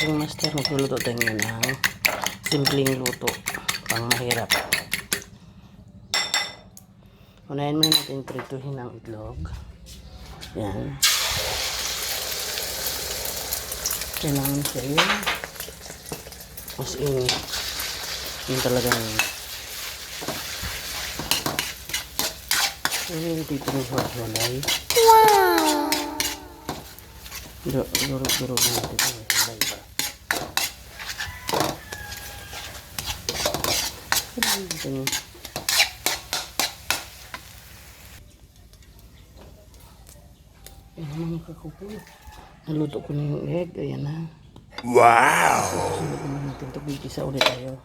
Cooking Master, magluluto tayo ng simpleng luto pang mahirap. Unahin muna natin prituhin ang itlog. Yan. Kailangan siya yun. As in, yun talagang yun yung tipo ng hulay. Wow! Durog-durog natin ito. Hulay ba? Ayan naman kakupo. Naluto ko na yung egg. Ayan na. Wow! Susunod naman natin ito. Bigisa ulit tayo.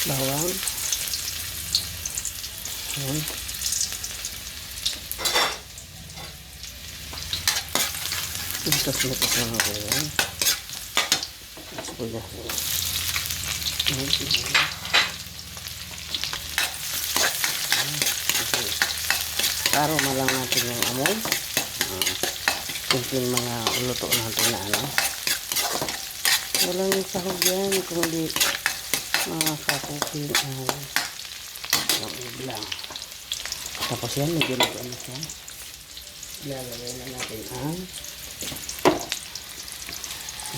Bawang. Ayan. Likas-likas lang ako yan. Sibuyas. Karoma lang natin yung amoy. Simpleng mga luto natin na ano. Walang sahog yan kung di mga kakupin yung iblang. Tapos yan, medyo luto na siya. Ilalagay na natin ang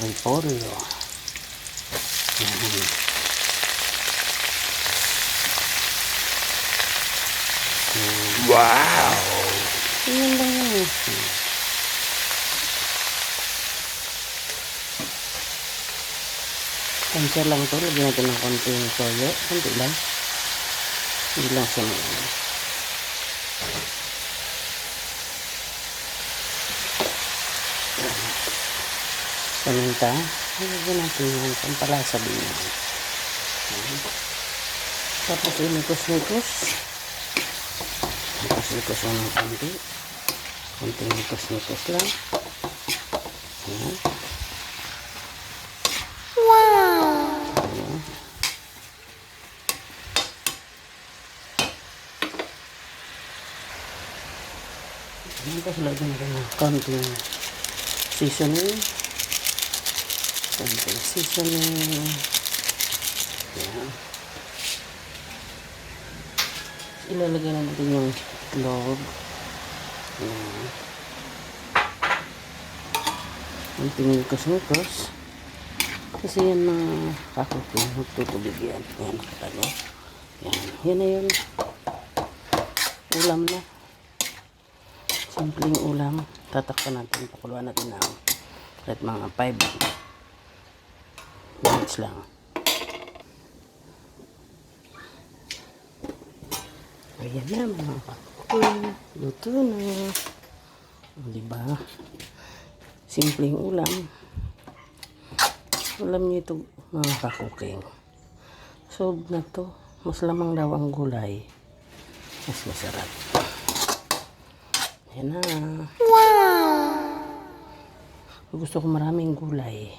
repolyo. Wow! Ayan lang yan. Tansya lang ito. Lagyan natin ng konting toyo. Konti lang. Hindi lang siya mga. Paminta. Lagyan natin yung pampalasa din yan. Tapos inikos-nikos. Nikos-nikos lang ng konti. Konting nikos-nikos lang. Ayan. Wow! Ayan. Ayan. Tapos lagyan natin ng konting seasoning. Konting seasoning. Ayan. Ilalagay na natin yung itlog. Ayan. Konting nikos-nikos. Kasi yan na kakukin. Magtutubig yan. Ayan. Ano? Ayan. Yan na yun. Ulam na. Simpleng ulam. Tatakpan natin. Pakuluan natin ng kahit mga 5 minutes lang. Ayan na mga kakukin. Luto na. Diba? Simpleng ulam. Alam niyo ito mga kakuking. Solve na to. Mas lamang daw ang gulay. Mas masarap. Ayan na. Wow! Gusto ko maraming gulay.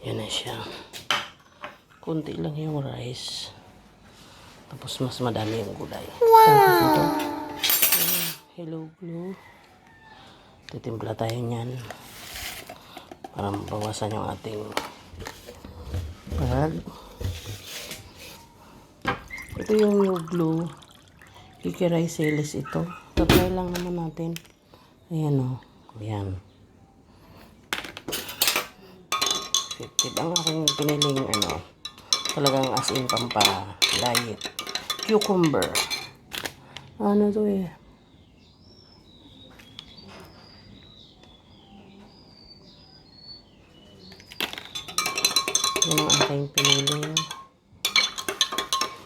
Yan na siya. Kunti lang yung rice. Tapos mas madami yung gulay. Wow! Tapos ito. Hello glue. Titimpla tayo niyan. Para mabawasan yung ating pag. Ito yung new glue. Kikiray selis ito. Tapos lang naman natin. Ayan o. Ayan. Effective. Ang aking piniling ano. Talagang as in pampalayit. Cucumber. Ano to eh? Yan ang aking piniling.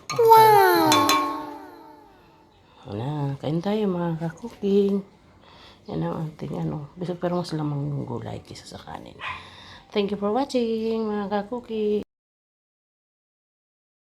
Wow! Wala. Kain tayo mga kakuking. Yan ang ating ano. Pero mas lamang yung gulay kaysa sa kanin. Thank you for watching mga kakuking.